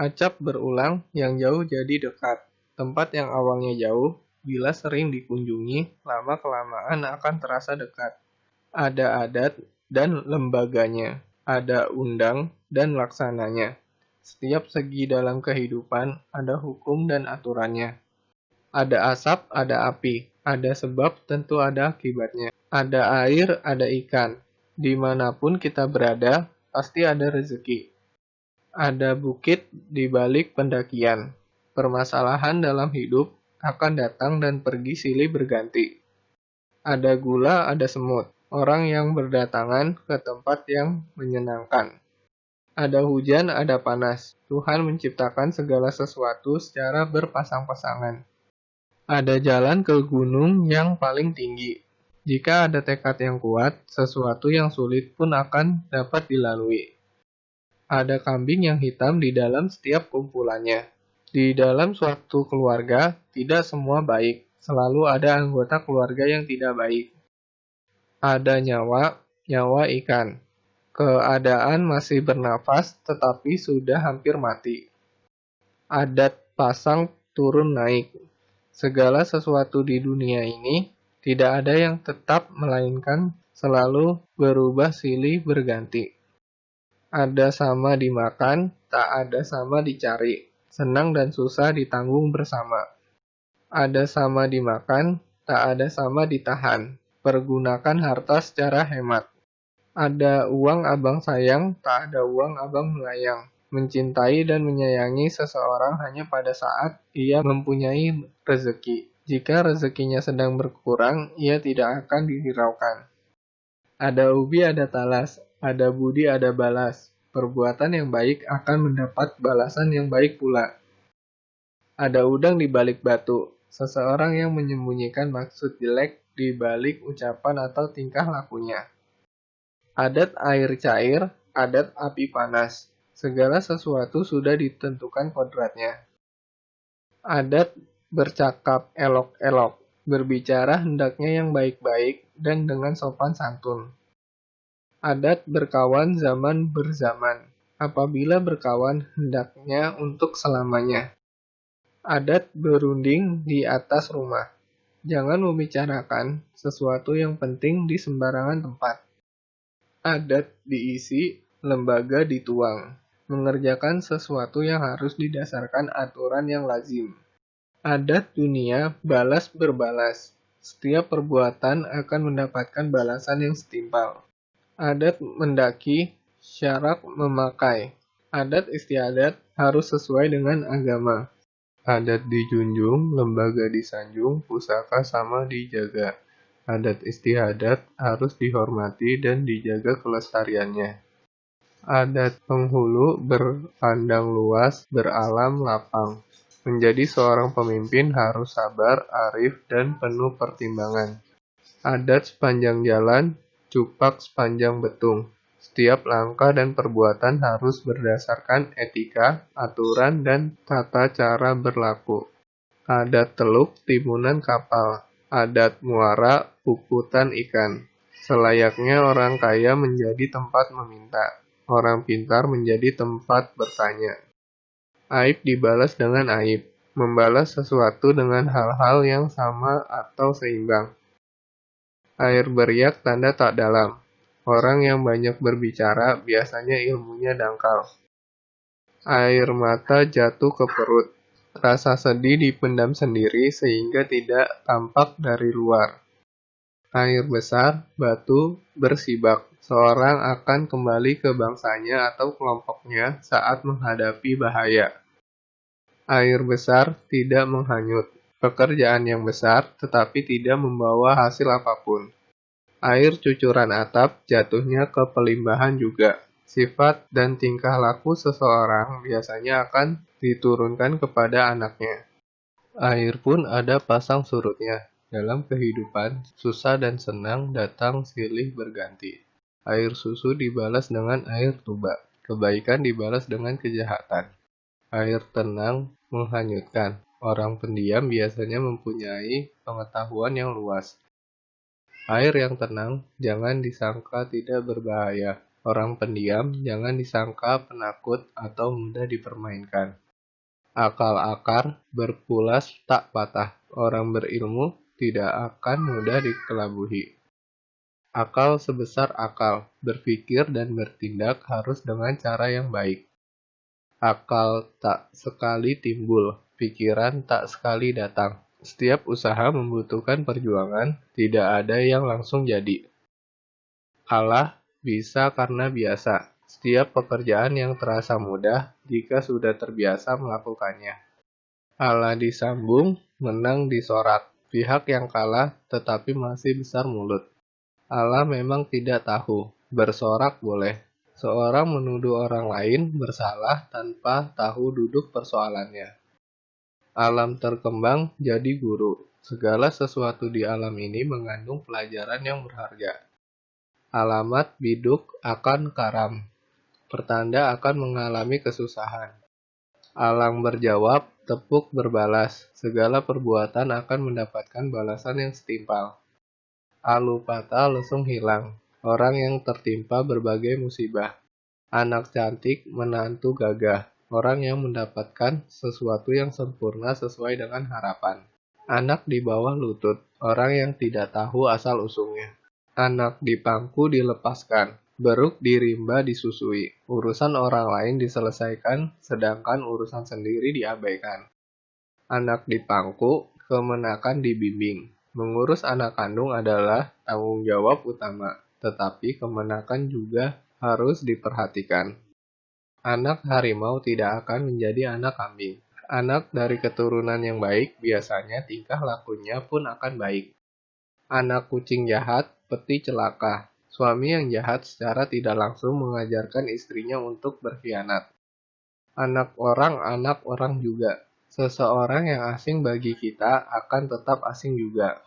Acap berulang, yang jauh jadi dekat. Tempat yang awalnya jauh, bila sering dikunjungi, lama-kelamaan akan terasa dekat. Ada adat dan lembaganya, ada undang dan laksananya. Setiap segi dalam kehidupan ada hukum dan aturannya. Ada asap, ada api, ada sebab, tentu ada akibatnya. Ada air, ada ikan. Dimanapun kita berada, pasti ada rezeki. Ada bukit di balik pendakian. Permasalahan dalam hidup akan datang dan pergi silih berganti. Ada gula, ada semut. Orang yang berdatangan ke tempat yang menyenangkan. Ada hujan, ada panas. Tuhan menciptakan segala sesuatu secara berpasang-pasangan. Ada jalan ke gunung yang paling tinggi. Jika ada tekad yang kuat, sesuatu yang sulit pun akan dapat dilalui. Ada kambing yang hitam di dalam setiap kumpulannya. Di dalam suatu keluarga, tidak semua baik. Selalu ada anggota keluarga yang tidak baik. Ada nyawa, nyawa ikan. Keadaan masih bernafas, tetapi sudah hampir mati. Adat pasang turun naik. Segala sesuatu di dunia ini tidak ada yang tetap, melainkan selalu berubah silih berganti. Ada sama dimakan, tak ada sama dicari. Senang dan susah ditanggung bersama. Ada sama dimakan, tak ada sama ditahan. Pergunakan harta secara hemat. Ada uang abang sayang, tak ada uang abang melayang. Mencintai dan menyayangi seseorang hanya pada saat ia mempunyai rezeki. Jika rezekinya sedang berkurang, ia tidak akan dihiraukan. Ada ubi, ada talas. Ada budi, ada balas. Perbuatan yang baik akan mendapat balasan yang baik pula. Ada udang di balik batu. Seseorang yang menyembunyikan maksud jelek di balik ucapan atau tingkah lakunya. Adat air cair, adat api panas. Segala sesuatu sudah ditentukan kodratnya. Adat bercakap elok-elok. Berbicara hendaknya yang baik-baik dan dengan sopan santun. Adat berkawan zaman berzaman. Apabila berkawan, hendaknya untuk selamanya. Adat berunding di atas rumah. Jangan membicarakan sesuatu yang penting di sembarangan tempat. Adat diisi, lembaga dituang. Mengerjakan sesuatu yang harus didasarkan aturan yang lazim. Adat dunia, balas berbalas. Setiap perbuatan akan mendapatkan balasan yang setimpal. Adat mendaki, syarak memakai. Adat istiadat harus sesuai dengan agama. Adat dijunjung, lembaga disanjung, pusaka sama dijaga. Adat istiadat harus dihormati dan dijaga kelestariannya. Adat penghulu berpandang luas, beralam lapang. Menjadi seorang pemimpin harus sabar, arif, dan penuh pertimbangan. Adat sepanjang jalan, cupak sepanjang betung. Setiap langkah dan perbuatan harus berdasarkan etika, aturan, dan tata cara berlaku. Adat teluk, timunan kapal. Adat muara, puputan ikan. Selayaknya orang kaya menjadi tempat meminta. Orang pintar menjadi tempat bertanya. Aib dibalas dengan aib. Membalas sesuatu dengan hal-hal yang sama atau seimbang. Air beriak tanda tak dalam. Orang yang banyak berbicara biasanya ilmunya dangkal. Air mata jatuh ke perut. Rasa sedih dipendam sendiri sehingga tidak tampak dari luar. Air besar, batu bersibak. Seorang akan kembali ke bangsanya atau kelompoknya saat menghadapi bahaya. Air besar tidak menghanyut. Pekerjaan yang besar tetapi tidak membawa hasil apapun. Air cucuran atap jatuhnya ke pelimbahan juga. Sifat dan tingkah laku seseorang biasanya akan diturunkan kepada anaknya. Air pun ada pasang surutnya. Dalam kehidupan, susah dan senang datang silih berganti. Air susu dibalas dengan air tuba. Kebaikan dibalas dengan kejahatan. Air tenang menghanyutkan. Orang pendiam biasanya mempunyai pengetahuan yang luas. Air yang tenang jangan disangka tidak berbahaya. Orang pendiam jangan disangka penakut atau mudah dipermainkan. Akal akar berpulas tak patah. Orang berilmu tidak akan mudah dikelabuhi. Akal sebesar akal, berpikir dan bertindak harus dengan cara yang baik. Akal tak sekali timbul, pikiran tak sekali datang. Setiap usaha membutuhkan perjuangan, tidak ada yang langsung jadi. Allah bisa karena biasa. Setiap pekerjaan yang terasa mudah jika sudah terbiasa melakukannya. Allah disambung, menang disorak. Pihak yang kalah tetapi masih besar mulut. Allah memang tidak tahu, bersorak boleh. Seorang menuduh orang lain bersalah tanpa tahu duduk persoalannya. Alam terkembang jadi guru. Segala sesuatu di alam ini mengandung pelajaran yang berharga. Alamat biduk akan karam. Pertanda akan mengalami kesusahan. Alang berjawab, tepuk berbalas. Segala perbuatan akan mendapatkan balasan yang setimpal. Alupata lesung hilang. Orang yang tertimpa berbagai musibah. Anak cantik, menantu gagah. Orang yang mendapatkan sesuatu yang sempurna sesuai dengan harapan. Anak di bawah lutut. Orang yang tidak tahu asal-usulnya. Anak di pangku dilepaskan. Beruk di rimba disusui. Urusan orang lain diselesaikan, sedangkan urusan sendiri diabaikan. Anak di pangku, kemenakan dibimbing. Mengurus anak kandung adalah tanggung jawab utama, tetapi kemenakan juga harus diperhatikan. Anak harimau tidak akan menjadi anak kambing. Anak dari keturunan yang baik biasanya tingkah lakunya pun akan baik. Anak kucing jahat, peti celaka. Suami yang jahat secara tidak langsung mengajarkan istrinya untuk berkhianat. Anak orang juga. Seseorang yang asing bagi kita akan tetap asing juga.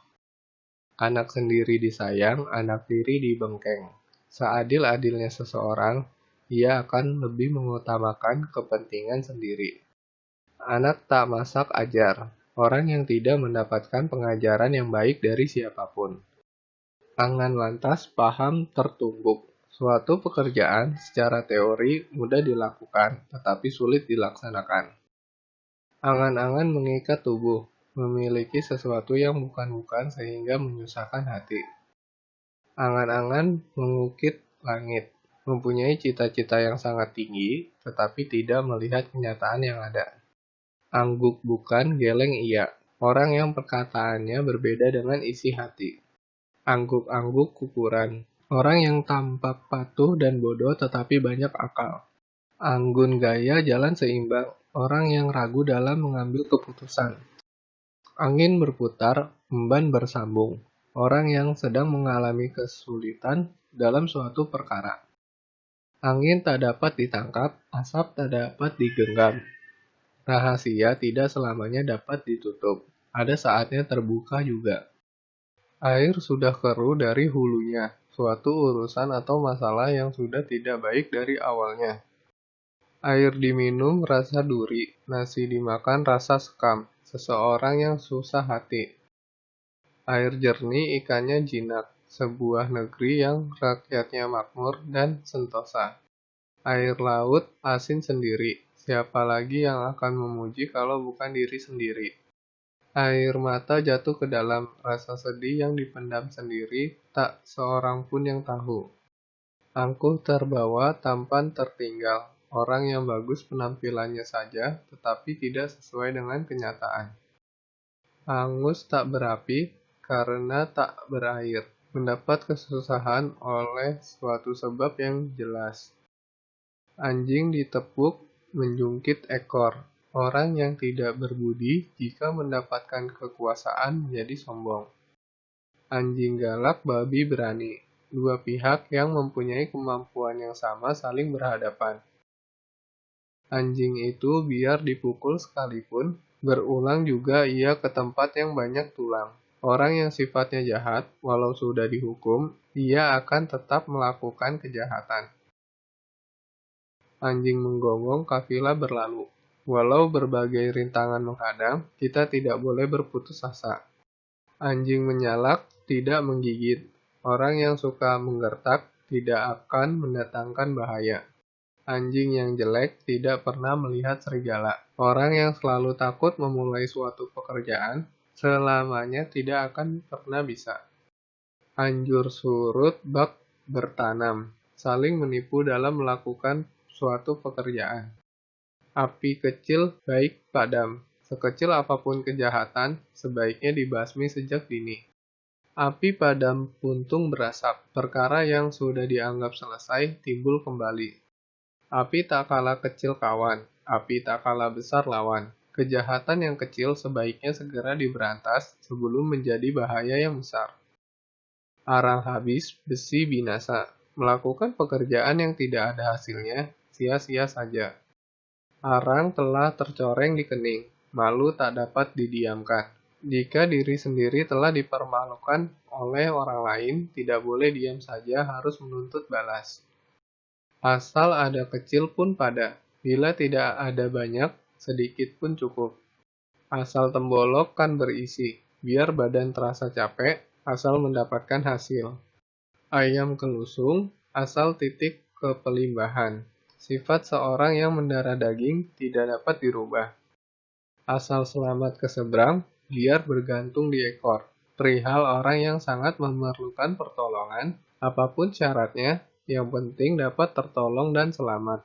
Anak sendiri disayang, anak tiri dibengkeng. Seadil-adilnya seseorang, ia akan lebih mengutamakan kepentingan sendiri. Anak tak masak ajar. Orang yang tidak mendapatkan pengajaran yang baik dari siapapun. Angan lantas paham tertumbuk. Suatu pekerjaan secara teori mudah dilakukan, tetapi sulit dilaksanakan. Angan-angan mengikat tubuh, memiliki sesuatu yang bukan-bukan sehingga menyusahkan hati. Angan-angan mengukit langit, mempunyai cita-cita yang sangat tinggi, tetapi tidak melihat kenyataan yang ada. Angguk bukan, geleng iya. Orang yang perkataannya berbeda dengan isi hati. Angguk-angguk kukuran. Orang yang tampak patuh dan bodoh tetapi banyak akal. Anggun gaya jalan seimbang. Orang yang ragu dalam mengambil keputusan. Angin berputar, emban bersambung. Orang yang sedang mengalami kesulitan dalam suatu perkara. Angin tak dapat ditangkap, asap tak dapat digenggam. Rahasia tidak selamanya dapat ditutup. Ada saatnya terbuka juga. Air sudah keruh dari hulunya. Suatu urusan atau masalah yang sudah tidak baik dari awalnya. Air diminum rasa duri, nasi dimakan rasa sekam. Seseorang yang susah hati. Air jernih ikannya jinak. Sebuah negeri yang rakyatnya makmur dan sentosa. Air laut asin sendiri. Siapa lagi yang akan memuji kalau bukan diri sendiri? Air mata jatuh ke dalam, rasa sedih yang dipendam sendiri, tak seorang pun yang tahu. Angkuh terbawa, tampan tertinggal. Orang yang bagus penampilannya saja, tetapi tidak sesuai dengan kenyataan. Angus tak berapi, karena tak berair. Mendapat kesusahan oleh suatu sebab yang jelas. Anjing ditepuk, menjungkit ekor. Orang yang tidak berbudi jika mendapatkan kekuasaan menjadi sombong. Anjing galak, babi berani. Dua pihak yang mempunyai kemampuan yang sama saling berhadapan. Anjing itu biar dipukul sekalipun, berulang juga ia ke tempat yang banyak tulang. Orang yang sifatnya jahat, walau sudah dihukum, ia akan tetap melakukan kejahatan. Anjing menggonggong, kafilah berlalu. Walau berbagai rintangan menghadang, kita tidak boleh berputus asa. Anjing menyalak, tidak menggigit. Orang yang suka menggertak, tidak akan mendatangkan bahaya. Anjing yang jelek tidak pernah melihat serigala. Orang yang selalu takut memulai suatu pekerjaan selamanya tidak akan pernah bisa. Anjur surut bak bertanam, saling menipu dalam melakukan suatu pekerjaan. Api kecil baik padam, sekecil apapun kejahatan, sebaiknya dibasmi sejak dini. Api padam puntung berasap, perkara yang sudah dianggap selesai timbul kembali. Api tak kalah kecil kawan, api tak kalah besar lawan. Kejahatan yang kecil sebaiknya segera diberantas sebelum menjadi bahaya yang besar. Arang habis, besi binasa. Melakukan pekerjaan yang tidak ada hasilnya, sia-sia saja. Arang telah tercoreng di kening, malu tak dapat didiamkan. Jika diri sendiri telah dipermalukan oleh orang lain, tidak boleh diam saja, harus menuntut balas. Asal ada kecil pun pada, bila tidak ada banyak, sedikit pun cukup. Asal tembolok kan berisi, biar badan terasa capek, asal mendapatkan hasil. Ayam kelusung, asal titik ke pelimbahan. Sifat seorang yang mendarah daging tidak dapat dirubah. Asal selamat ke seberang, biar bergantung di ekor. Perihal orang yang sangat memerlukan pertolongan, apapun syaratnya, yang penting dapat tertolong dan selamat.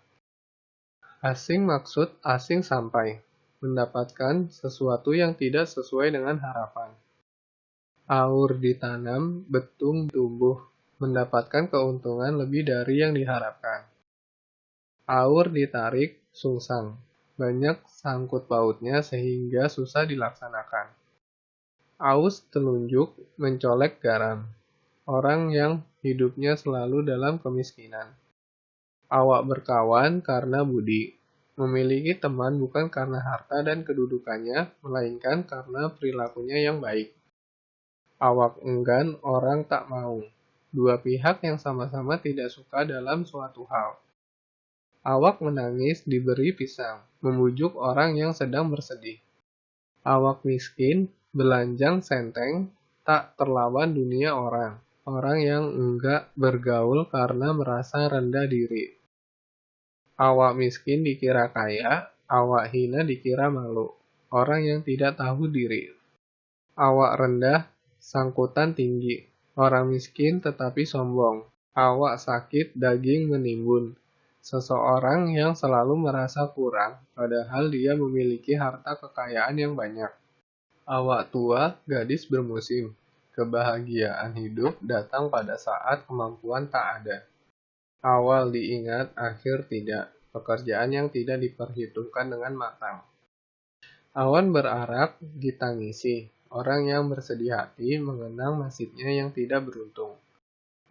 Asing maksud asing sampai, mendapatkan sesuatu yang tidak sesuai dengan harapan. Aur ditanam, betung tumbuh, mendapatkan keuntungan lebih dari yang diharapkan. Aur ditarik, sungsang. Banyak sangkut pautnya sehingga susah dilaksanakan. Aus telunjuk, mencolek garam. Orang yang hidupnya selalu dalam kemiskinan. Awak berkawan karena budi. Memiliki teman bukan karena harta dan kedudukannya, melainkan karena perilakunya yang baik. Awak enggan, orang tak mau. Dua pihak yang sama-sama tidak suka dalam suatu hal. Awak menangis diberi pisang, membujuk orang yang sedang bersedih. Awak miskin, belanjang senteng, tak terlawan dunia orang. Orang yang enggak bergaul karena merasa rendah diri. Awak miskin dikira kaya, awak hina dikira malu. Orang yang tidak tahu diri. Awak rendah, sangkutan tinggi. Orang miskin tetapi sombong. Awak sakit, daging menimbun. Seseorang yang selalu merasa kurang, padahal dia memiliki harta kekayaan yang banyak. Awak tua, gadis bermusim. Kebahagiaan hidup datang pada saat kemampuan tak ada. Awal diingat, akhir tidak. Pekerjaan yang tidak diperhitungkan dengan matang. Awan berarak, ditangisi. Orang yang bersedih hati mengenang nasibnya yang tidak beruntung.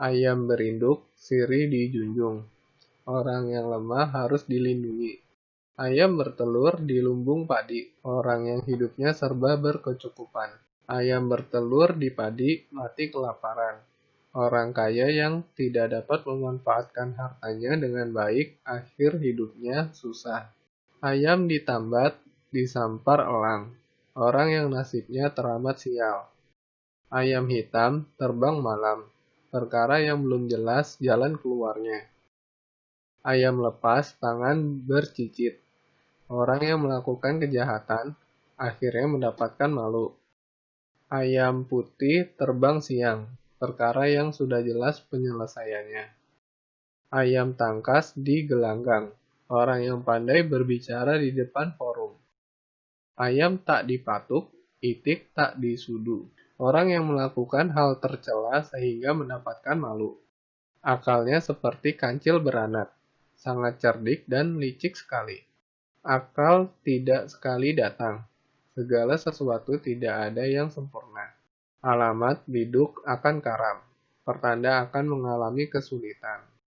Ayam berinduk, sirih dijunjung. Orang yang lemah harus dilindungi. Ayam bertelur di lumbung padi. Orang yang hidupnya serba berkecukupan. Ayam bertelur di padi, mati kelaparan. Orang kaya yang tidak dapat memanfaatkan hartanya dengan baik, akhir hidupnya susah. Ayam ditambat, disampar elang. Orang yang nasibnya teramat sial. Ayam hitam terbang malam. Perkara yang belum jelas jalan keluarnya. Ayam lepas, tangan bercicit. Orang yang melakukan kejahatan, akhirnya mendapatkan malu. Ayam putih terbang siang, perkara yang sudah jelas penyelesaiannya. Ayam tangkas digelanggang, orang yang pandai berbicara di depan forum. Ayam tak dipatuk, itik tak disudu. Orang yang melakukan hal tercela sehingga mendapatkan malu. Akalnya seperti kancil beranak. Sangat cerdik dan licik sekali. Akal tidak sekali datang. Segala sesuatu tidak ada yang sempurna. Alamat biduk akan karam. Pertanda akan mengalami kesulitan.